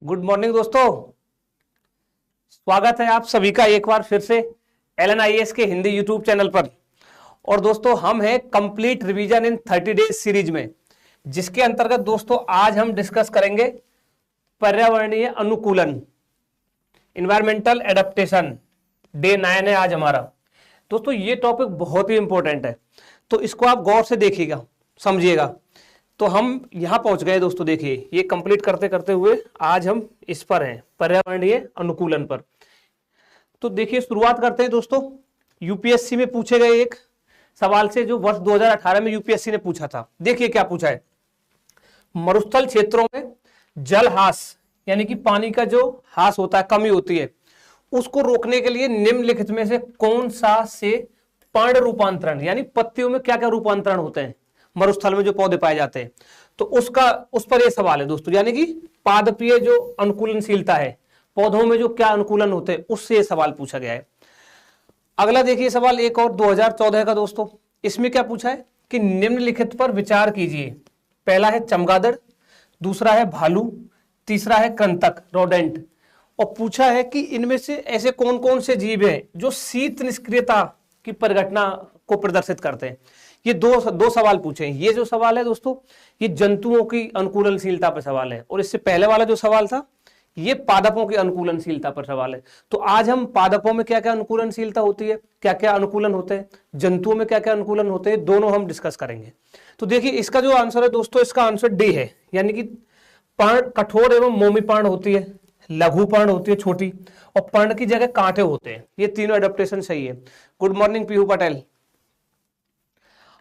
Good morning दोस्तों। स्वागत है आप सभी का एक बार फिर से LNIS के हिंदी यूट्यूब चैनल पर। और दोस्तों हम हैं कंप्लीट रिवीजन इन 30 डेज सीरीज में, जिसके अंतर्गत दोस्तों आज हम डिस्कस करेंगे पर्यावरणीय अनुकूलन, इन्वायरमेंटल एडेप्टेशन। डे 9 है आज हमारा। दोस्तों ये टॉपिक बहुत ही इंपॉर्टेंट है, तो इसको आप गौर से देखिएगा, समझिएगा। तो हम यहां पहुंच गए दोस्तों। देखिए ये कंप्लीट करते करते हुए आज हम इस पर हैं, पर्यावरणीय अनुकूलन पर। तो देखिए शुरुआत करते हैं दोस्तों यूपीएससी में पूछे गए एक सवाल से, जो वर्ष 2018 में यूपीएससी ने पूछा था। देखिए क्या पूछा है। मरुस्थल क्षेत्रों में जल ह्रास यानी कि पानी का जो ह्रास होता है, कमी होती है, उसको रोकने के लिए निम्नलिखित में से कौन सा से पर्ण रूपांतरण यानी पत्तियों में क्या क्या रूपांतरण होते हैं मरुस्थल में जो पौधे पाए जाते हैं, तो उस पर यह सवाल है दोस्तों। यानी कि पादपीय जो अनुकूलनशीलता है पौधों में, जो क्या अनुकूलन होते हैं, उससे यह सवाल पूछा गया है। अगला देखिए सवाल एक और 2014 का दोस्तों। इसमें क्या पूछा है कि निम्नलिखित पर विचार कीजिए। पहला है चमगादड़, दूसरा है भालू, तीसरा है कृंतक रोडेंट। और पूछा है कि इनमें से ऐसे कौन कौन से जीव हैं जो शीत निष्क्रियता की परिघटना को प्रदर्शित करते हैं। ये दो सवाल पूछे हैं। ये जो सवाल है दोस्तों, ये जंतुओं की अनुकूलनशीलता पर सवाल है, और इससे पहले वाला जो सवाल था ये पादपों की अनुकूलनशीलता पर सवाल है। तो आज हम पादपों में क्या क्या अनुकूलनशीलता होती है, क्या क्या अनुकूलन होते हैं, जंतुओं में क्या क्या अनुकूलन होते हैं, दोनों हम डिस्कस करेंगे। तो देखिए इसका जो आंसर है दोस्तों, इसका आंसर डी है। यानी कि पर्ण कठोर एवं मोमी पर्ण होती है, लघु पर्ण होती है छोटी, और पर्ण की जगह कांटे होते हैं। ये तीनों एडेप्टेशन सही है। Good morning Pihu Patel.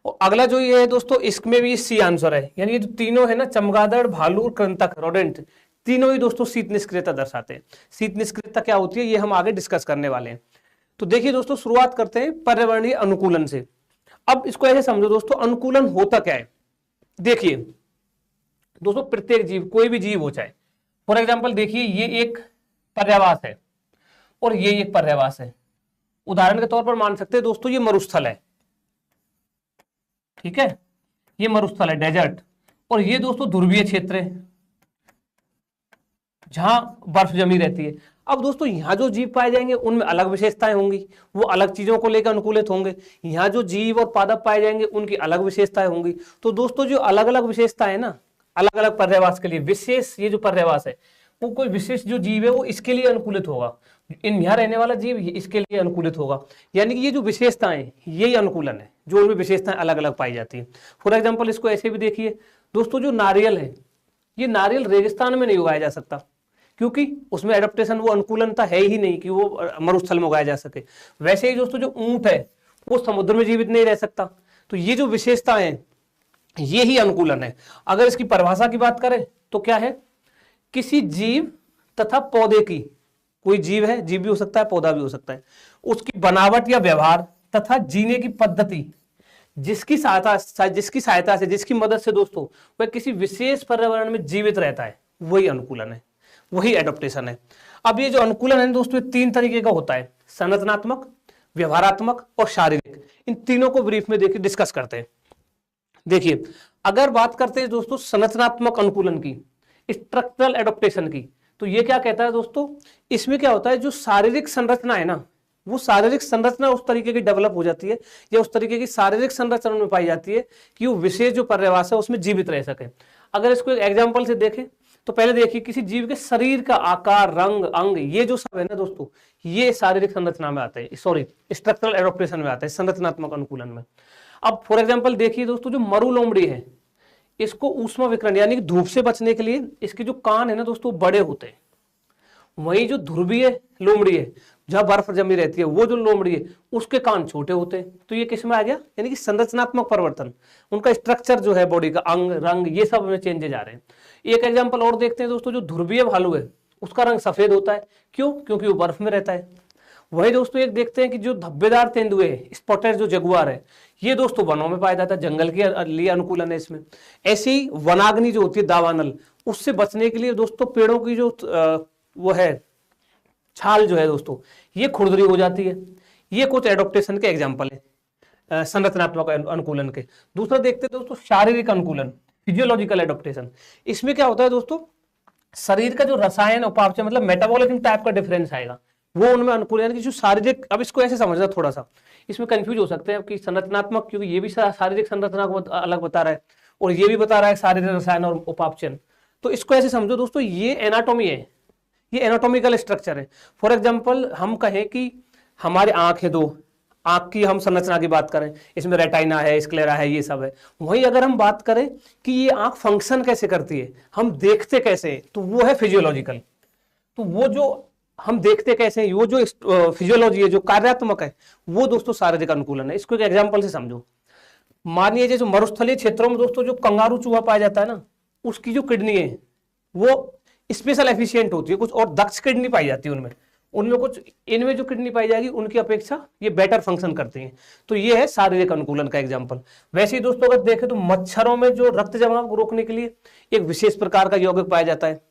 और अगला जो ये है दोस्तों, इसमें भी सी आंसर है। यानी ये जो तीनों है ना, चमगादड़, भालू, कृंतक रोडेंट, तीनों ही दोस्तों शीत निष्क्रियता दर्शाते हैं। शीत निष्क्रियता क्या होती है ये हम आगे डिस्कस करने वाले हैं। तो देखिए दोस्तों शुरुआत करते हैं पर्यावरणीय अनुकूलन से। अब इसको ऐसे समझो दोस्तों, अनुकूलन होता क्या है। देखिए दोस्तों प्रत्येक जीव, कोई भी जीव हो चाहे, फॉर एग्जाम्पल देखिए ये एक पर्यावास है और ये एक पर्यावास है। उदाहरण के तौर पर मान सकते हैं दोस्तों ये मरुस्थल है, ठीक है, ये मरुस्थल है डेजर्ट, और ये दोस्तों ध्रुवीय क्षेत्र है जहां बर्फ जमी रहती है। अब दोस्तों यहां जो जीव पाए जाएंगे उनमें अलग विशेषताएं होंगी, वो अलग चीजों को लेकर अनुकूलित होंगे। यहां जो जीव और पादप पाए जाएंगे उनकी अलग विशेषताएं होंगी। तो दोस्तों जो अलग अलग विशेषताएं ना, अलग अलग पर्यावास के लिए विशेष, ये जो पर्यावास है वो कोई विशेष जो जीव है वो इसके लिए अनुकूलित होगा, इन यहाँ रहने वाला जीव इसके लिए अनुकूलित होगा। यानी कि ये जो विशेषताएं, यही अनुकूलन है, जो उनमें विशेषताएं अलग अलग पाई जाती है। फॉर एग्जाम्पल इसको ऐसे भी देखिए दोस्तों, जो नारियल है, ये नारियल रेगिस्तान में नहीं उगाया जा सकता, क्योंकि उसमें एडेप्टेशन, वो अनुकूलनता है ही नहीं कि वो मरुस्थल में उगाया जा सके। वैसे ही दोस्तों जो ऊंट है वो समुद्र में जीवित नहीं रह सकता। तो ये जो विशेषताएं हैं ये ही अनुकूलन है। अगर इसकी परिभाषा की बात करें तो क्या है, किसी जीव तथा पौधे की, कोई जीव है, जीव भी हो सकता है पौधा भी हो सकता है, उसकी बनावट या व्यवहार तथा जीने की पद्धति जिसकी सहायता से, जिसकी मदद से दोस्तों वह किसी विशेष पर्यावरण में जीवित रहता है, वही अनुकूलन है, वही एडॉप्टेशन है। अब ये जो अनुकूलन है दोस्तों, तीन तरीके का होता है, संरचनात्मक, व्यवहारात्मक और शारीरिक। इन तीनों को ब्रीफ में देखिए डिस्कस करते हैं। देखिए अगर बात करते हैं दोस्तों संरचनात्मक अनुकूलन की, स्ट्रक्चरल एडॉप्टेशन की, तो ये क्या कहता है दोस्तों, इसमें क्या होता है, जो शारीरिक संरचना है ना, वो शारीरिक संरचना उस तरीके की डेवलप हो जाती है, या उस तरीके की शारीरिक संरचना में पाई जाती है कि वो विशेष जो पर्यावास है उसमें जीवित रह सके। अगर इसको एक एग्जाम्पल से देखें तो पहले देखिए किसी जीव के शरीर का आकार, रंग, अंग, ये जो सब है ना दोस्तों, ये शारीरिक संरचना में आते हैं, सॉरी स्ट्रक्चरल एडॉप्टेशन में आते हैं, संरचनात्मक अनुकूलन में। अब फॉर एग्जाम्पल देखिए दोस्तों, जो मरु लोमड़ी है, इसको ऊष्मा विकिरण यानी कि धूप से बचने के लिए इसके जो कान है ना दोस्तों बड़े होते हैं। वही जो ध्रुवीय लोमड़ी है, जहां बर्फ जमी रहती है, वो जो लोमड़ी है उसके कान छोटे होते हैं। तो ये किस में आ गया, यानी कि संरचनात्मक परिवर्तन, उनका स्ट्रक्चर जो है बॉडी का, अंग, रंग, ये सब में चेंजेज आ रहे हैं। एक एग्जाम्पल और देखते हैं दोस्तों, जो ध्रुवीय भालू है उसका रंग सफेद होता है, क्यों, क्योंकि वो बर्फ में रहता है। वही दोस्तों एक देखते हैं कि जो धब्बेदार तेंदुए है, स्पॉटेड जो जगुआर है, ये दोस्तों वनों में पाया जाता है, जंगल के लिए अनुकूलन है इसमें। ऐसे ही वनाग्नि जो होती है दावानल, उससे बचने के लिए दोस्तों पेड़ों की जो वो है छाल जो है दोस्तों, ये खुरदरी हो जाती है। ये कुछ एडॉप्टेशन के एग्जाम्पल है संरचनात्मक अनुकूलन के। दूसरा देखते हैं दोस्तों शारीरिक अनुकूलन, फिजियोलॉजिकल एडॉप्टेशन। इसमें क्या होता है दोस्तों, शरीर का जो रसायन उपापचय मतलब मेटाबॉलिज्म टाइप का डिफरेंस आएगा, वो उनमें अनुकूल, यानी कि जो शारीरिक, अब इसको ऐसे समझना, थोड़ा सा इसमें कंफ्यूज हो सकते हैं कि संरचनात्मक, क्योंकि ये भी शारीरिक संरचना को अलग बता रहा है और ये भी बता रहा है शारीरिक रसायन और उपापचयन। तो इसको ऐसे समझो दोस्तों, ये एनाटॉमी है, ये एनाटॉमिकल स्ट्रक्चर है। फॉर एग्जांपल हम कहें कि हमारे आंख है दो, आंख की हम संरचना की बात करें, इसमें रेटाइना है, स्क्लेरा है, ये सब है। वहीं अगर हम बात करें कि ये आंख फंक्शन कैसे करती है, हम देखते कैसे हैं, तो वो है फिजियोलॉजिकल। तो वो जो हम देखते कैसे हैं, वो जो फिजियोलॉजी है, जो कार्यात्मक है, वो दोस्तों शारीरिक अनुकूलन है। इसको एक एग्जाम्पल से समझो। मानिए जैसे मरुस्थलीय क्षेत्रों में दोस्तों जो कंगारू चूहा पाया जाता है ना, उसकी जो किडनी है वो स्पेशल एफिशिएंट होती है कुछ, और दक्ष किडनी पाई जाती है उनमें, उनमें कुछ, इनमें जो किडनी पाई जाएगी उनकी अपेक्षा ये बेटर फंक्शन करती हैं। तो ये है शारीरिक अनुकूलन का एग्जाम्पल। वैसे ही दोस्तों अगर देखें तो मच्छरों में जो रक्त जमाव को रोकने के लिए एक विशेष प्रकार का यौगिक पाया जाता है।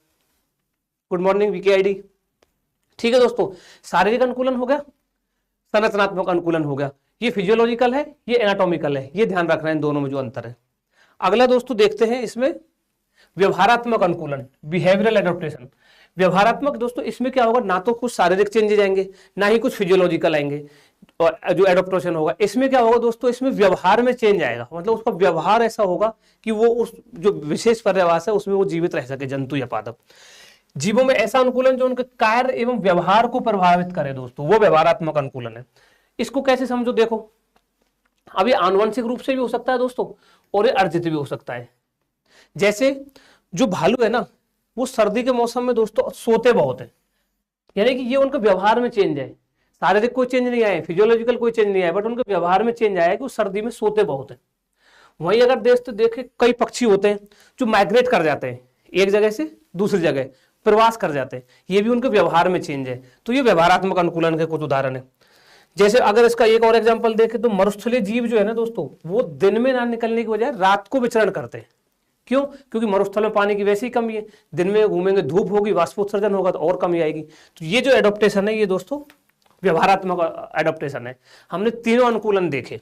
Good morning VKID. ठीक है दोस्तों, शारीरिक अनुकूलन हो गया, संरचनात्मक अनुकूलन हो गया, ये फिजियोलॉजिकल है, ये एनाटॉमिकल है, ये ध्यान रखना है इन दोनों में जो अंतर है। अगला दोस्तों देखते हैं इसमें व्यवहारात्मक अनुकूलन, बिहेवियरल एडॉप्टेशन। व्यवहारात्मक दोस्तों इसमें क्या होगा, ना तो कुछ शारीरिक चेंजेस आएंगे, ना ही कुछ फिजियोलॉजिकल आएंगे। और जो एडॉप्टेशन होगा इसमें क्या होगा दोस्तों, इसमें व्यवहार में चेंज आएगा, मतलब उसका व्यवहार ऐसा होगा कि वो उस जो विशेष पर्यावास है उसमें वो जीवित रह सके, जंतु या पादप। जीवों में ऐसा अनुकूलन जो उनके कार्य एवं व्यवहार को प्रभावित करे दोस्तों, वो व्यवहारात्मक अनुकूलन है। इसको कैसे समझो, देखो अब ये आनुवंशिक रूप से भी हो सकता है दोस्तों, और ये अर्जित भी हो सकता है। जैसे जो भालू है ना, वो सर्दी के मौसम में दोस्तों सोते बहुत है, यानी कि ये उनके व्यवहार में चेंज है। शारीरिक कोई चेंज नहीं आया, फिजियोलॉजिकल कोई चेंज नहीं आया, बट उनके व्यवहार में चेंज आया कि वो सर्दी में सोते बहुत है। वहीं अगर देखे कई पक्षी होते हैं जो माइग्रेट कर जाते हैं एक जगह से दूसरी जगह, प्रवास कर जाते हैं, ये भी उनके व्यवहार में चेंज है। तो ये व्यवहारात्मक अनुकूलन के कुछ उदाहरण है। जैसे अगर इसका एक और एग्जांपल देखें तो मरुस्थलीय जीव जो है ना दोस्तों, वो दिन में ना निकलने की बजाय रात को विचरण करते हैं। क्यों? क्योंकि मरुस्थल में पानी की वैसे ही कमी है, दिन में घूमेंगे, धूप होगी, वाष्पोत्सर्जन होगा तो और कमी आएगी। तो ये जो एडॉप्टेशन है ये दोस्तों व्यवहारात्मक एडॉप्टेशन है। हमने तीनों अनुकूलन देखे,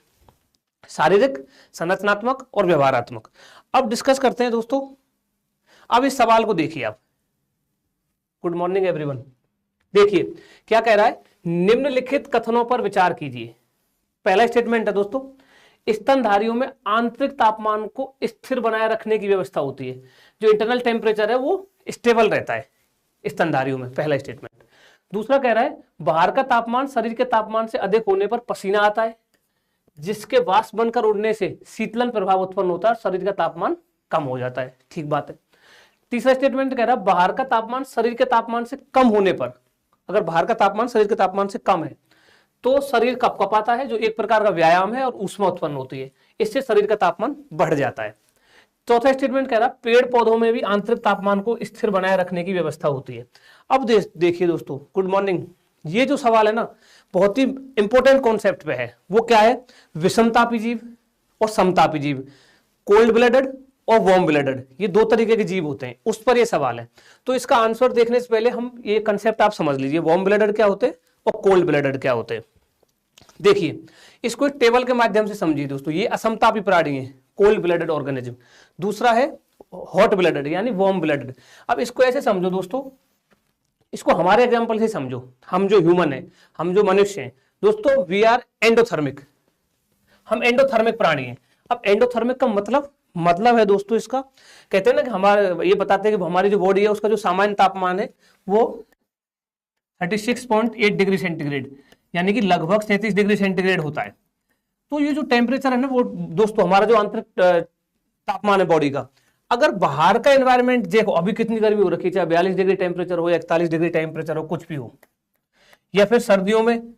शारीरिक, संरचनात्मक और व्यवहारात्मक। अब डिस्कस करते हैं दोस्तों, अब इस सवाल को देखिए आप। Good morning everyone. देखिए क्या कह रहा है, निम्नलिखित कथनों पर विचार कीजिए। पहला स्टेटमेंट है दोस्तों, स्तनधारियों में आंतरिक तापमान को स्थिर बनाए रखने की व्यवस्था होती है, जो इंटरनल टेम्परेचर है वो स्टेबल रहता है स्तनधारियों में, पहला स्टेटमेंट। दूसरा कह रहा है, बाहर का तापमान शरीर के तापमान से अधिक होने पर पसीना आता है, जिसके वाष्प बनकर उड़ने से शीतलन प्रभाव उत्पन्न होता है, शरीर का तापमान कम हो जाता है। ठीक बात है। तीसरा स्टेटमेंट कह रहा है, बाहर का तापमान शरीर के तापमान से कम होने पर, अगर बाहर का तापमान शरीर के तापमान से कम है तो शरीर कपकपाता है, जो एक प्रकार का व्यायाम है, और ऊष्मा उत्पन्न होती है, इससे शरीर का तापमान बढ़ जाता है। चौथा स्टेटमेंट कह रहा है, पेड़ पौधों में भी आंतरिक तापमान को स्थिर बनाए रखने की व्यवस्था होती है। अब देखिए दोस्तों, गुड मॉर्निंग, ये जो सवाल है ना बहुत ही इंपॉर्टेंट कॉन्सेप्ट पे है। वो क्या है, विषमतापी जीव और समतापी जीव, कोल्ड ब्लडेड और वार्म ब्लडेड, ये दो तरीके के जीव होते हैं, उस पर ये सवाल है। तो इसका आंसर देखने से पहले हम ये कंसेप्ट आप समझ लीजिए, वार्म ब्लडेड क्या होते हैं और कोल्ड ब्लडेड क्या होते हैं। देखिए इसको एक टेबल के माध्यम से समझिए दोस्तों। ये असमतापी प्राणी है, कोल्ड ब्लडेड ऑर्गेनिज्म। दूसरा है हॉट ब्लडेड यानी वार्म ब्लडेड। अब इसको ऐसे समझो दोस्तों, इसको हमारे एग्जांपल से समझो। हम जो ह्यूमन है, हम जो मनुष्य हैं दोस्तों, वी आर एंडोथर्मिक, हम एंडोथर्मिक प्राणी हैं। अब एंडोथर्मिक का मतलब है दोस्तों, इसका कहते हैं ना कि हमारे, ये बताते हैं कि हमारी जो बॉडी है उसका जो सामान्य तापमान है वो 36.8 डिग्री सेंटीग्रेड, यानी कि लगभग 37 डिग्री सेंटीग्रेड होता है। तो ये जो टेम्परेचर है ना वो दोस्तों हमारा जो आंतरिक तापमान है बॉडी का, अगर बाहर का एनवायरनमेंट देखो, अभी कितनी गर्मी हो रखी है, चाहे 42 डिग्री टेम्परेचर हो या 41 डिग्री टेम्परेचर हो, कुछ भी हो, या फिर सर्दियों में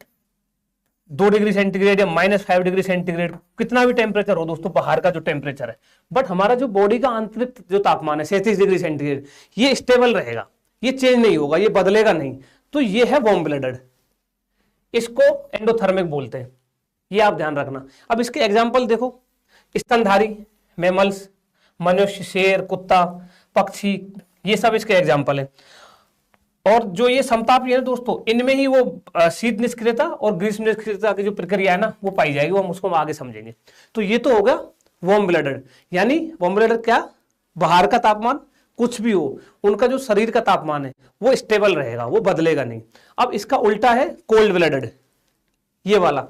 2 डिग्री सेंटीग्रेड या -5 डिग्री सेंटीग्रेड, कितना भी टेम्परेचर हो दोस्तों बाहर का जो टेम्परेचर है, बट हमारा जो बॉडी का आंतरिक जो तापमान है 37 डिग्री सेंटीग्रेड, ये स्टेबल रहेगा, ये चेंज नहीं होगा, ये बदलेगा नहीं। तो ये है वार्म ब्लडेड, इसको एंडोथर्मिक बोलते हैं, ये आप ध्यान रखना। अब इसके एग्जाम्पल देखो, स्तनधारी, मैमल्स, मनुष्य, शेर, कुत्ता, पक्षी, ये सब इसके एग्जाम्पल है। और जो ये समतापी है दोस्तों, इनमें ही वो शीत निष्क्रियता और ग्रीष्म निष्क्रियता की जो प्रक्रिया है ना वो पाई जाएगी, वो हम उसको आगे समझेंगे। तो ये तो होगा वार्म ब्लडेड, यानी वार्म ब्लडेड क्या, बाहर का तापमान कुछ भी हो, उनका जो शरीर का तापमान है वो स्टेबल रहेगा, वो बदलेगा नहीं। अब इसका उल्टा है कोल्ड ब्लडेड, ये वाला,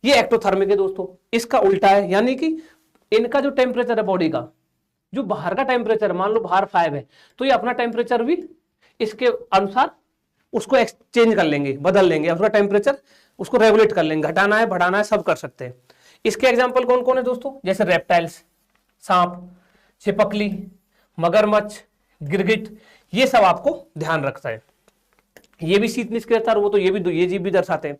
ये एक्टोथर्मिक है दोस्तों। इसका उल्टा है, यानी कि इनका जो टेम्परेचर है बॉडी का, जो बाहर का टेम्परेचर, मान लो बाहर 5 है तो ये अपना टेम्परेचर भी इसके अनुसार उसको एक्सचेंज कर लेंगे, बदल लेंगे अपना टेम्परेचर, उसको रेगुलेट कर लेंगे, घटाना है बढ़ाना है सब कर सकते हैं। इसके एग्जाम्पल कौन कौन है दोस्तों, जैसे रेप्टाइल्स, सांप, छिपकली, मगरमच्छ, गिरगिट, ये सब आपको ध्यान रखता है। ये भी शीत निष्क्रियता, वो तो ये जीव भी दर्शाते हैं।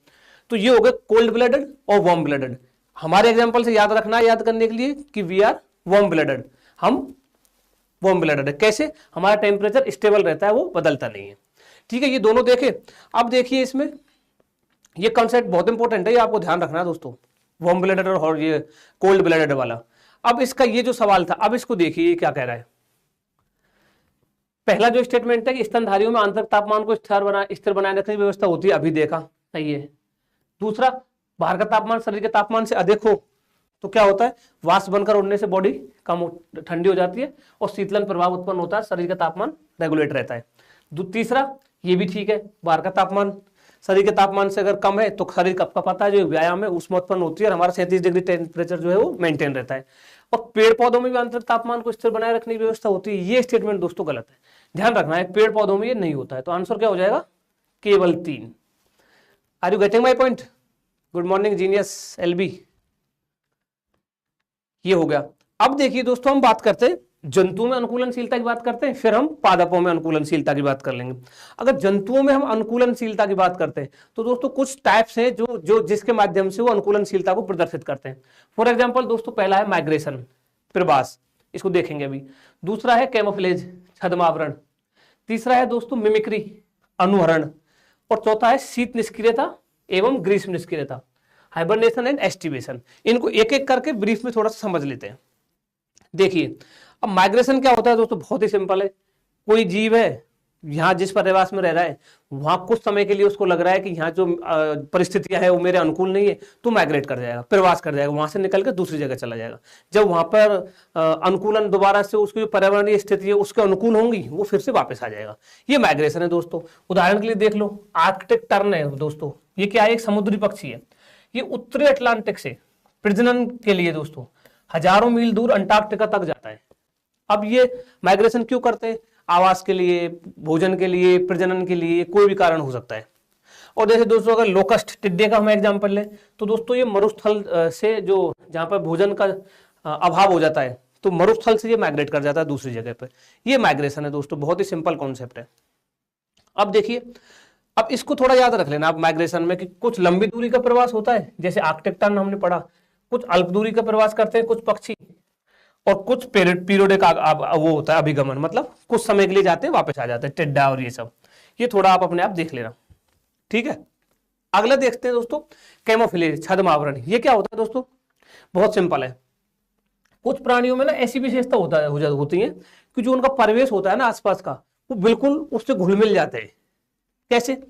तो ये हो गए कोल्ड ब्लडेड और वार्म ब्लडेड। हमारे एग्जाम्पल से याद रखना है, याद करने के लिए कि वी आर वार्म ब्लडेड, हम वार्म ब्लडेड है। कैसे, हमारा टेम्परेचर स्टेबल रहता है, वो बदलता नहीं है। ठीक है, ये दोनों देखे। अब देखिए इसमें ये कॉन्सेप्ट बहुत इंपॉर्टेंट है, ये आपको ध्यान रखना है दोस्तों, वार्म ब्लडेड और ये कोल्ड ब्लडेड वाला। अब इसका ये जो सवाल था, अब इसको देखिए ये क्या कह रहा है। पहला जो स्टेटमेंट है कि स्तनधारियों में आंतरिक तापमान को स्थिर बनाए रखने की व्यवस्था होती है, अभी देखा, सही है। दूसरा, बाहर का तापमान शरीर के तापमान से अधिक हो तो क्या होता है, वाष्प बनकर उड़ने से बॉडी कम ठंडी हो जाती है और शीतलन प्रभाव उत्पन्न होता है, शरीर का तापमान रेगुलेट रहता है। तीसरा, ये भी ठीक है, बाहर का तापमान शरीर के तापमान से अगर कम है तो शरीर कपकपाता है, जो व्यायाम है उसमें उत्पन्न होती है और हमारा 37 डिग्री टेम्परेचर जो है वो मेंटेन रहता है। और पेड़ पौधों में भी आंतरिक तापमान को स्थिर बनाए रखने की व्यवस्था होती है। ये स्टेटमेंट दोस्तों गलत है, ध्यान रखना है, पेड़ पौधों में ये नहीं होता है। तो आंसर क्या हो जाएगा, केवल 3। Are you getting my point? Good morning genius LB. ये हो गया। अब देखिए दोस्तों, हम बात करते हैं जंतुओं में अनुकूलनशीलता की बात करते हैं, फिर हम पादपों में अनुकूलनशीलता की बात कर लेंगे। अगर जंतुओं में हम अनुकूलनशीलता की बात करते हैं तो दोस्तों कुछ टाइप्स हैं जो जिसके माध्यम से वो अनुकूलनशीलता को प्रदर्शित करते हैं। फॉर एग्जांपल दोस्तों, पहला है माइग्रेशन, प्रवास, इसको देखेंगे अभी। दूसरा है कैमोफ्लेज, छद्मावरण। तीसरा है दोस्तों मिमिक्री, अनुहरण। और चौथा है शीत निष्क्रियता एवं ग्रीष्म निष्क्रियता, हाइबरनेशन एंड एस्टिवेशन। इनको एक एक करके ब्रीफ में थोड़ा सा समझ लेते हैं। देखिए, अब माइग्रेशन क्या होता है दोस्तों, बहुत ही सिंपल है। कोई जीव है, यहाँ जिस परिवेश में रह रहा है वहां कुछ समय के लिए उसको लग रहा है कि यहाँ जो परिस्थितियां है वो मेरे अनुकूल नहीं है, तो माइग्रेट कर जाएगा, प्रवास कर जाएगा, वहां से निकल कर दूसरी जगह चला जाएगा। जब वहां पर अनुकूलन दोबारा से उसकी जो पर्यावरणीय स्थिति है उसके अनुकूल होंगी, वो फिर से वापस आ जाएगा। ये माइग्रेशन है दोस्तों। उदाहरण के लिए देख लो, आर्कटिक टर्न है दोस्तों, ये क्या है, एक समुद्री पक्षी है। ये उत्तरी अटलांटिक से प्रजनन के लिए दोस्तों हजारों मील दूर अंटार्कटिका तक जाता है। अब ये माइग्रेशन क्यों करते हैं, आवास के लिए, भोजन के लिए, प्रजनन के लिए, कोई भी कारण हो सकता है। और जैसे दोस्तों अगर लोकस्ट, टिड्डे का हम एग्जांपल लें तो दोस्तों ये मरुस्थल से, जो जहां पर भोजन का अभाव हो जाता है, तो मरुस्थल से ये माइग्रेट कर जाता है दूसरी जगह पर। ये माइग्रेशन है दोस्तों, बहुत ही सिंपल कॉन्सेप्ट है। अब देखिए, अब इसको थोड़ा याद रख लेना आप माइग्रेशन में कि कुछ लंबी दूरी का प्रवास होता है, जैसे आर्कटिक टर्न हमने पढ़ा, कुछ अल्प दूरी का प्रवास करते हैं कुछ पक्षी, और कुछ पीरियडिक वो होता है अभिगमन, मतलब कुछ समय के लिए जाते हैं वापस आ जाते हैं, टिड्डा और ये सब। ये थोड़ा आप अपने आप देख लेना, ठीक है। अगला देखते हैं दोस्तों, कैमोफ्लेज, छद्म। ये क्या होता है दोस्तों, बहुत सिंपल है। कुछ प्राणियों में ना ऐसी विशेषता होती है कि जो उनका परिवेश होता है ना आसपास का, वो बिल्कुल उससे घुल मिल जाते हैं। कैसे,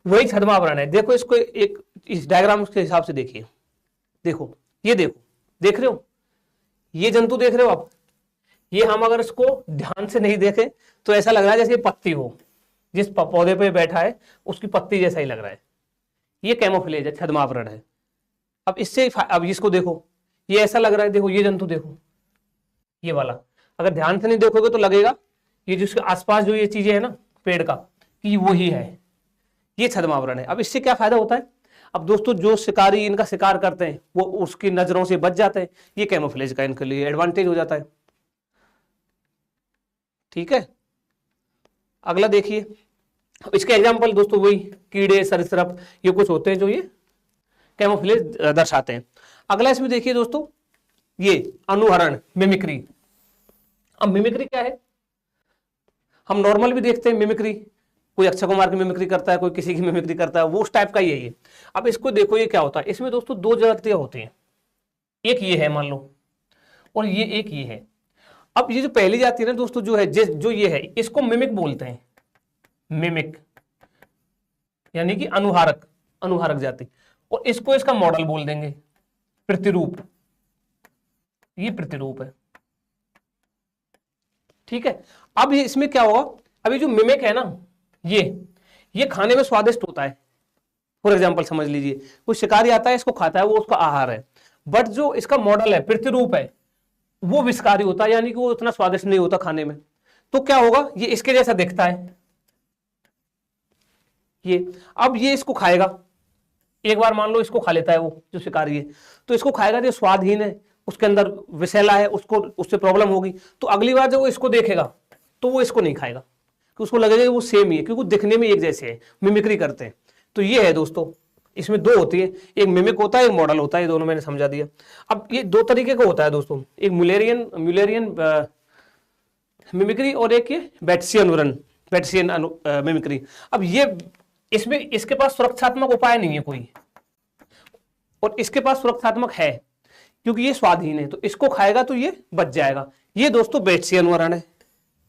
वही छद्मावरण है। देखो इसको एक इस डायग्राम के हिसाब से देखिए, देखो ये देखो, देख रहे हो, ये जंतु देख रहे हो आप, ये हम अगर इसको ध्यान से नहीं देखें तो ऐसा लग रहा है जैसे पत्ती हो, जिस पौधे पे बैठा है उसकी पत्ती जैसा ही लग रहा है। ये कैमोफ्लेज है, छद्मावरण है। अब इससे, अब इसको देखो, ये ऐसा लग रहा है, देखो ये जंतु देखो, ये वाला, अगर ध्यान से नहीं देखोगे तो लगेगा ये जिसके आसपास जो ये चीजें है ना पेड़ का, कि वही है, ये छद्मावरण है। अब इससे क्या फायदा होता है, अब दोस्तों जो शिकारी इनका शिकार करते हैं वो उसकी नजरों से बच जाते हैं, ये कैमोफ्लेज का इनके लिए एडवांटेज हो जाता है, ठीक है। अगला देखिए, इसके एग्जांपल दोस्तों वही कीड़े, सरीसृप, ये कुछ होते हैं जो ये कैमोफ्लेज दर्शाते हैं। अगला इसमें देखिए दोस्तों, ये अनुहरण, मिमिक्री। अब मिमिक्री क्या है, हम नॉर्मल भी देखते हैं मिमिक्री, कोई अक्षय कुमार की मिमिक्री करता है, कोई किसी की मिमिक्री करता है, वो उस टाइप का ही है ये। अब इसको देखो, ये क्या होता है, इसमें दोस्तों दो जातियां होती हैं, एक ये है मान लो, और ये एक ये है। अब ये जो पहली जाति है ना दोस्तों, जो है जो ये है, इसको मिमिक बोलते हैं, मिमिक यानी कि अनुहारक, अनुहारक जाति। और इसको इसका मॉडल बोल देंगे प्रतिरूप, ये प्रतिरूप है। ठीक है। अब ये इसमें क्या होगा, अभी जो मिमिक है ना, ये खाने में स्वादिष्ट होता है। फॉर एग्जाम्पल समझ लीजिए, कोई शिकारी आता है, इसको खाता है, वो उसका आहार है। बट जो इसका मॉडल है, प्रतिरूप है, वो विषकारी होता है, यानी कि वो उतना स्वादिष्ट नहीं होता खाने में। तो क्या होगा, ये इसके जैसा दिखता है ये। अब ये इसको खाएगा, एक बार मान लो इसको खा लेता है वो जो शिकारी है, तो इसको खाएगा, जो स्वादहीन है, उसके अंदर विषैला है, उसको उससे प्रॉब्लम होगी। तो अगली बार जब वो इसको देखेगा तो वो इसको नहीं खाएगा, कि उसको लगेगा कि वो सेम ही है, क्योंकि दिखने में एक जैसे है, मिमिक्री करते हैं। तो ये है दोस्तों, इसमें दो होती है, एक मिमिक होता है, एक मॉडल होता है, ये दोनों मैंने समझा दिया। अब ये दो तरीके का होता है दोस्तों, एक म्यूलेरियन मिमिक्री और एक ये बैट्सियन मिमिक्री। अब ये इसमें इसके पास सुरक्षात्मक उपाय नहीं है कोई, और इसके पास सुरक्षात्मक है, क्योंकि ये स्वादहीन है, तो इसको खाएगा तो ये बच जाएगा। ये दोस्तों बैट्सियन वर्ण है,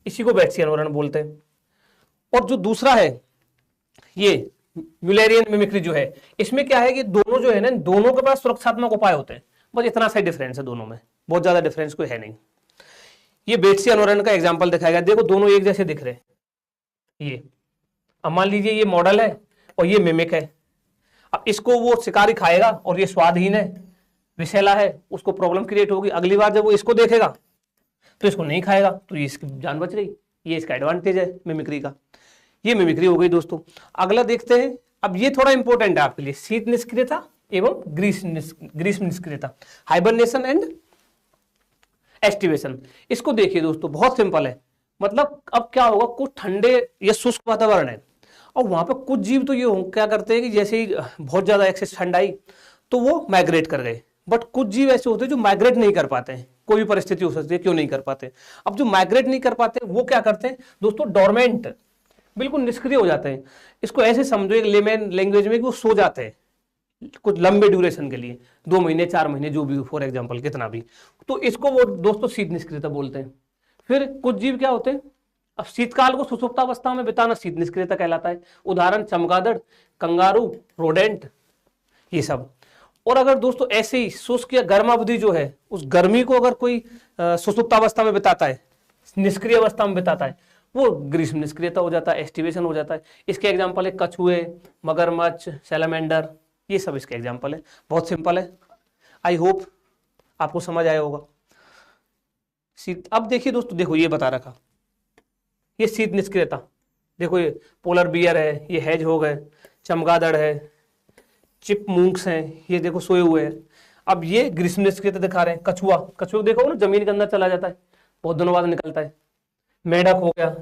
इसी को बैट्सियन वर्ण बोलते हैं। और जो दूसरा है ये म्यूलेरियन मिमिक्री जो है, इसमें क्या है कि दोनों जो है ना, दोनों के पास सुरक्षात्मक उपाय होते हैं, बस इतना सा डिफरेंस है दोनों में, बहुत ज्यादा डिफरेंस कोई है नहीं। ये बैट्सियन वर्ण का एग्जाम्पल दिखाया गया, देखो दोनों एक जैसे दिख रहे हैं ये। अब मान लीजिए ये मॉडल है और ये मिमिक है। अब इसको वो शिकारी खाएगा और ये स्वादहीन है, विषैला है, उसको प्रॉब्लम क्रिएट होगी। अगली बार जब वो इसको देखेगा तो इसको नहीं खाएगा, तो ये इसकी जान बच गई। ये इसका एडवांटेज है मिमिक्री का। ये मिमिक्री हो गई दोस्तों। अगला देखते हैं, अब ये थोड़ा इंपॉर्टेंट है आपके लिए, शीत निष्क्रियता एवं ग्रीष्म निष्क्रियता, हाइबरनेशन एंड एस्टिवेशन। इसको देखिए दोस्तों, बहुत सिंपल है। मतलब अब क्या होगा, कुछ ठंडे या शुष्क वातावरण है, और वहां पे कुछ जीव तो ये क्या करते हैं कि जैसे ही बहुत ज्यादा एक्सेस ठंड आई तो वो माइग्रेट कर गए। बट कुछ जीव ऐसे होते हैं जो माइग्रेट नहीं कर पाते हैं, कोई भी परिस्थिति हो सकती है, क्यों नहीं कर पाते। अब जो माइग्रेट नहीं कर पाते वो क्या करते हैं दोस्तों, डोरमेंट, बिल्कुल निष्क्रिय हो जाते हैं। इसको ऐसे समझो एक लेमन लैंग्वेज में कि वो सो जाते हैं कुछ लंबे ड्यूरेशन के लिए, 2 महीने 4 महीने जो भी, फॉर एग्जाम्पल कितना भी। तो इसको वो दोस्तों शीत निष्क्रियता बोलते हैं। फिर कुछ जीव क्या होते हैं, अब शीतकाल को सुषुप्तावस्था में बिताना शीत निष्क्रियता कहलाता है। उदाहरण चमगादड़, कंगारू, रोडेंट, ये सब। और अगर दोस्तों ऐसे ही शुष्क या गर्म अवधि जो है, उस गर्मी को अगर कोई सुषुप्तावस्था में बिताता है, निष्क्रिय अवस्था में बिताता है, वो ग्रीष्म निष्क्रियता हो जाता है, एस्टिवेशन हो जाता है। इसके एग्जाम्पल है कछुए, मगरमच्छ, सैलमेंडर, ये सब इसके एग्जाम्पल है। बहुत सिंपल है, आई होप आपको समझ आया होगा। अब देखिए दोस्तों, देखो ये बता रखा, ये शीत निष्क्रियता, देखो ये पोलर बियर है, ये हेजहॉग है, चमगादड़ है, चिपमूंक्स हैं, ये देखो सोए हुए हैं। अब ये ग्रीष्म निष्क्रियता दिखा रहे हैं। कछुआ देखो ना, जमीन के अंदर चला जाता है, बहुत दिनों बाद निकलता है। मेढक हो गया,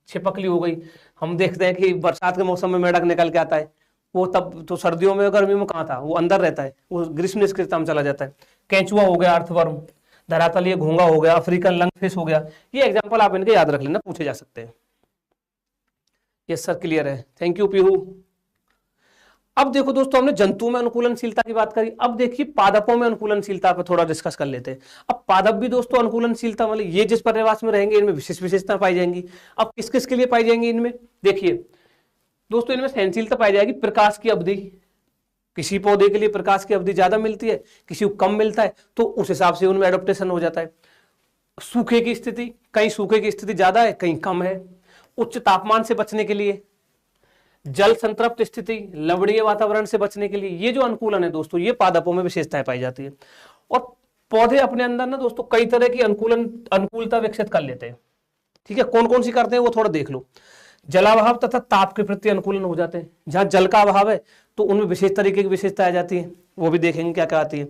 छिपकली हो गई। हम देखते हैं कि बरसात के मौसम में मेढक निकल के आता है, वो तब तो सर्दियों में गर्मियों में कहाँ था, वो अंदर रहता है, वो ग्रीष्म निष्क्रियता में चला जाता है। केंचुआ हो गया, अर्थवर्म, धरातलीय घोंगा हो गया, अफ्रीकन लंगफिश हो गया। ये एग्जाम्पल आप इनके याद रख लेना, पूछे जा सकते हैं। यस सर, क्लियर है, थैंक यू पीहू। अब देखो दोस्तों, हमने जंतु में अनुकूलनशीलता की बात करी। अब देखिए पादपों में अनुकूलनशीलता पर थोड़ा डिस्कस कर लेते हैं। अब पादप भी दोस्तों अनुकूलनशीलता, मतलब ये जिस पर्यावरण में रहेंगे इनमें विशेष विशेषता पाई जाएंगी। अब किस किस के लिए पाई जाएंगी इनमें, देखिए दोस्तों, इनमें सहनशीलता पाई जाएगी प्रकाश की अवधि। किसी पौधे के लिए प्रकाश की अवधि ज्यादा मिलती है, किसी को कम मिलता है, तो उस हिसाब से उनमें एडोप्टेशन हो जाता है। सूखे की स्थिति, कहीं सूखे की स्थिति ज्यादा है, कहीं कम है। उच्च तापमान से बचने के लिए, जल संतृप्त स्थिति, लवणीय वातावरण से बचने के लिए, ये जो अनुकूलन है दोस्तों, ये पादपों में विशेषताएं पाई जाती है। और पौधे अपने अंदर ना दोस्तों कई तरह की अनुकूलता विकसित कर लेते हैं। ठीक है, कौन कौन सी करते हैं वो थोड़ा देख लो। जलाभाव तथा ताप के प्रति अनुकूलन हो जाते हैं। जहां जल का अभाव है तो उनमें विशेष तरीके की विशेषता आ जाती है, वो भी देखेंगे क्या क्या आती है।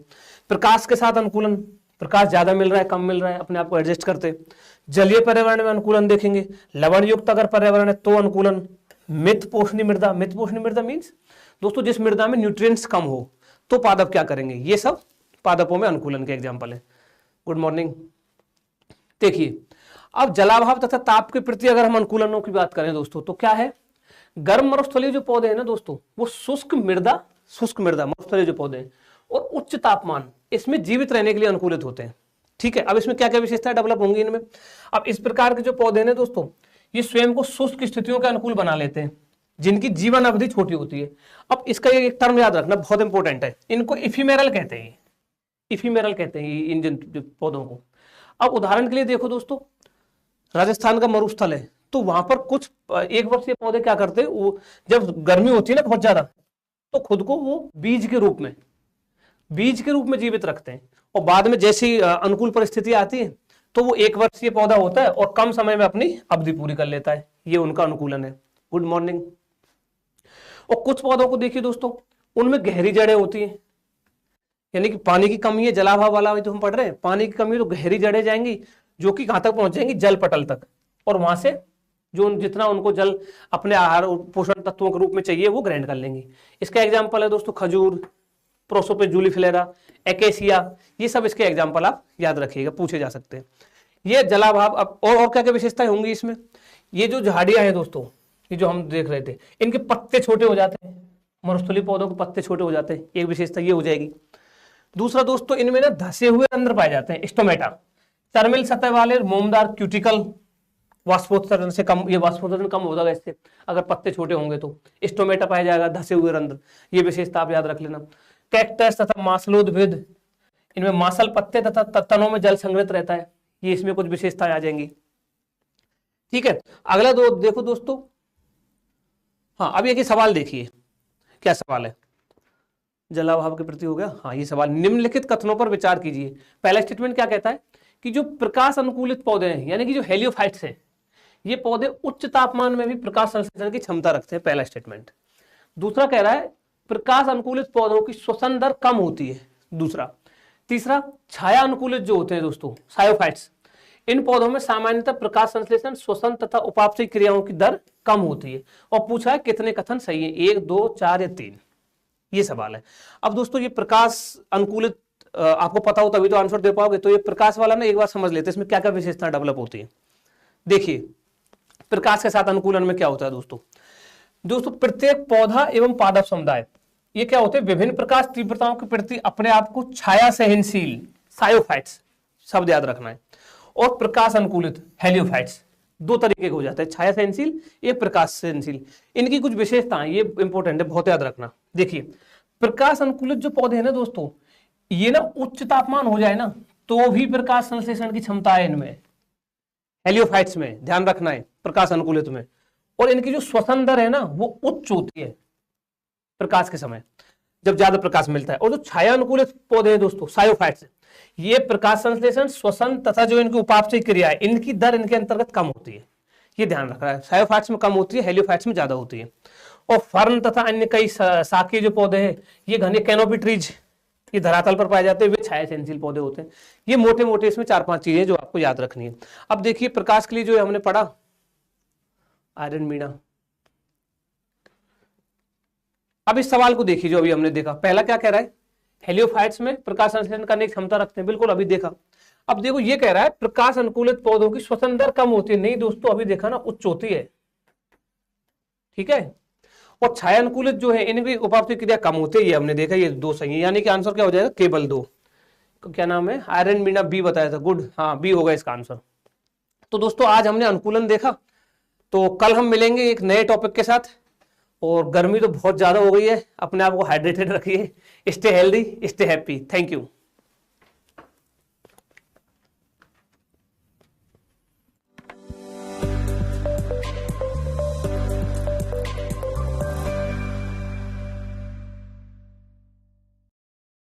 प्रकाश के साथ अनुकूलन, प्रकाश ज्यादा मिल रहा है कम मिल रहा है, अपने आप को एडजस्ट करते हैं। जलीय पर्यावरण में अनुकूलन देखेंगे। लवण युक्त अगर पर्यावरण है तो अनुकूलन। मित पोषणी मृदा, मित पोषणी मृदा मीन्स दोस्तों जिस मृदा में न्यूट्रिएंट्स कम हो तो पादप क्या करेंगे, ये सब पादपों में अनुकूलन के एग्जाम्पल है। Good morning. देखिए अब जलाभाव तथा ताप के प्रति अगर हम अनुकूलनों की बात करें दोस्तों, तो क्या है, गर्म मरुस्थलीय जो पौधे हैं ना दोस्तों, वो शुष्क मृदा मरुस्थलीय जो पौधे हैं और उच्च तापमान, इसमें जीवित रहने के लिए अनुकूलित होते हैं। ठीक है, अब इसमें क्या क्या विशेषताएं डेवलप होंगी इनमें। अब इस प्रकार के जो पौधे हैं दोस्तों, ये स्वयं को शुष्क स्थितियों के अनुकूल बना लेते हैं, जिनकी जीवन अवधि छोटी होती है। अब इसका एक टर्म याद रखना बहुत इंपॉर्टेंट है, इनको इफिमेरल कहते हैं। इफिमेरल कहते हैं इन पौधों को। अब उदाहरण के लिए देखो दोस्तों, राजस्थान का मरुस्थल है, तो वहां पर कुछ एक वर्षीय पौधे क्या करते हैं, वो जब गर्मी होती है ना बहुत ज्यादा, तो खुद को वो बीज के रूप में जीवित रखते हैं, और बाद में जैसी अनुकूल परिस्थिति आती है तो वो एक वर्षीय पौधा होता है और कम समय में अपनी अवधि पूरी कर लेता है। ये उनका अनुकूलन है। Good morning. और कुछ पौधों को देखिए दोस्तों, उनमें गहरी जड़ें होती हैं, यानी कि पानी की कमी है, जलाभाव वाला जो हम पढ़ रहे हैं, पानी की कमी, तो गहरी जड़ें जाएंगी जो कि कहां तक पहुंच जाएंगी, जल पटल तक, और वहां से जो जितना उनको जल अपने आहार और पोषण तत्वों के रूप में चाहिए वो ग्रहण कर लेंगी। इसका एग्जाम्पल है दोस्तों खजूर, प्रोसोपिस जूलीफिलेरा, एकेसिया, ये सब इसके एग्जाम्पल आप याद रखिएगा, पूछे जा सकते हैं। ये जलाभाव। अब और क्या क्या विशेषताएं होंगी इसमें, ये जो झाड़ियां हैं दोस्तों, ये जो हम देख रहे थे, इनके पत्ते छोटे हो जाते हैं, मरुस्थलीय पौधों के पत्ते छोटे हो जाते हैं, एक विशेषता ये हो जाएगी। दूसरा दोस्तों, इनमें ना धसे हुए रंध्र पाए जाते हैं, स्टोमेटा, टर्मिल सतह वाले मोमदार क्यूटिकल, वाष्पोत्सर्जन से कम, ये वाष्पोत्सर्जन कम होगा इससे अगर पत्ते छोटे होंगे तो, स्टोमेटा पाया जाएगा, धसे हुए रंध्र, ये विशेषता आप याद रख लेना। कैक्टस तथा मासलोद्भिद, इनमें मासल पत्ते तथा तनों में जल संग्रहित रहता है, ये इसमें कुछ विशेषताएं आ जाएंगी। ठीक है, अगला देखो दोस्तों, हाँ अब एक सवाल देखिए, क्या सवाल है, जलाभाव के प्रति हो गया। हाँ ये सवाल, निम्नलिखित कथनों पर विचार कीजिए। पहला स्टेटमेंट क्या कहता है कि जो प्रकाश अनुकूलित पौधे हैं, यानी कि जो हेलियोफाइट्स हैं, ये पौधे उच्च तापमान में भी प्रकाश संश्लेषण की क्षमता रखते हैं, पहला स्टेटमेंट। दूसरा कह रहा है प्रकाश अनुकूलित पौधों की श्वसन दर कम होती है, दूसरा। तीसरा, छाया अनुकूलित जो होते हैं दोस्तों, सायोफाइट्स, इन पौधों में सामान्यतः प्रकाश संश्लेषण, श्वसन तथा उपापचयी क्रियाओं की दर कम होती है। और पूछा है कितने कथन सही है, 1, 2, 4 या 3, ये सवाल है। अब दोस्तों ये प्रकाश अनुकूलित आपको पता हो तभी तो आंसर दे पाओगे, तो ये प्रकाश वाला ना एक बार समझ लेते हैं, इसमें क्या क्या विशेषता डेवलप होती है। देखिए प्रकाश के साथ अनुकूलन में क्या होता है दोस्तों, प्रत्येक पौधा एवं पादप समुदाय ये क्या होते हैं, विभिन्न प्रकाश तीव्रताओं के प्रति अपने आप को छाया सहनशील, सायोफाइट्स शब्द याद रखना है, और प्रकाश अनुकूलित, हेलियोफाइट्स, दो तरीके के हो जाते हैं, छाया सहनशील, एक प्रकाश सहनशील। इनकी कुछ विशेषताएं, ये इंपॉर्टेंट है, बहुत याद रखना। देखिए प्रकाश अनुकूलित जो पौधे हैं ना दोस्तों, ये ना उच्च तापमान हो जाए ना तो भी प्रकाश संश्लेषण की क्षमता है इनमें, हेलियोफाइट्स में, ध्यान रखना है, प्रकाश अनुकूलित में। और इनकी जो श्वसन दर है ना वो उच्च होती है प्रकाश के समय, जब ज्यादा प्रकाश मिलता है। और जो छाया अनुकूलित पौधे हैं दोस्तों, सायोफाइट्स, ये प्रकाश संश्लेषण, श्वसन तथा जो इनकी उपापचयी क्रिया है, इनकी दर इनके अंतर्गत कम होती है, ये ध्यान रखना है। सायोफाइट्स में कम होती है, हेलियोफाइट्स में ज्यादा होती है। और फर्न तथा अन्य कई शाकीय जो पौधे हैं, ये घने कैनोपी ट्रीज, ये धरातल पर पाए जाते हैं, वे छाया सहनशील पौधे होते हैं। ये मोटे मोटे इसमें 4-5 चीजें जो आपको याद रखनी है। अब देखिए प्रकाश के लिए जो हमने पढ़ा, आयरन मीना। अब इस सवाल को देखिए जो अभी हमने देखा, पहला क्या कह रहा है, हेलियोफाइट्स में प्रकाश संश्लेषण करने की क्षमता रखते हैं, बिल्कुल अभी देखा। अब देखो ये कह रहा है प्रकाश अनुकूलित पौधों की श्वसन दर कम होती है, नहीं दोस्तों अभी देखा ना, उच्च होती है, ठीक है। और छाया अनुकूलित जो है इनकी उपापचयी क्रिया कम होती है, ये हमने देखा, ये 2 सही है, यानी कि आंसर क्या हो जाएगा, केवल 2। क्या नाम है, आयरन मीना, बी बताया था, गुड, हाँ बी होगा इसका आंसर। तो दोस्तों आज हमने अनुकूलन देखा, तो कल हम मिलेंगे एक नए टॉपिक के साथ। और गर्मी तो बहुत ज्यादा हो गई है, अपने आप को हाइड्रेटेड रखिए, stay healthy, stay happy, thank you.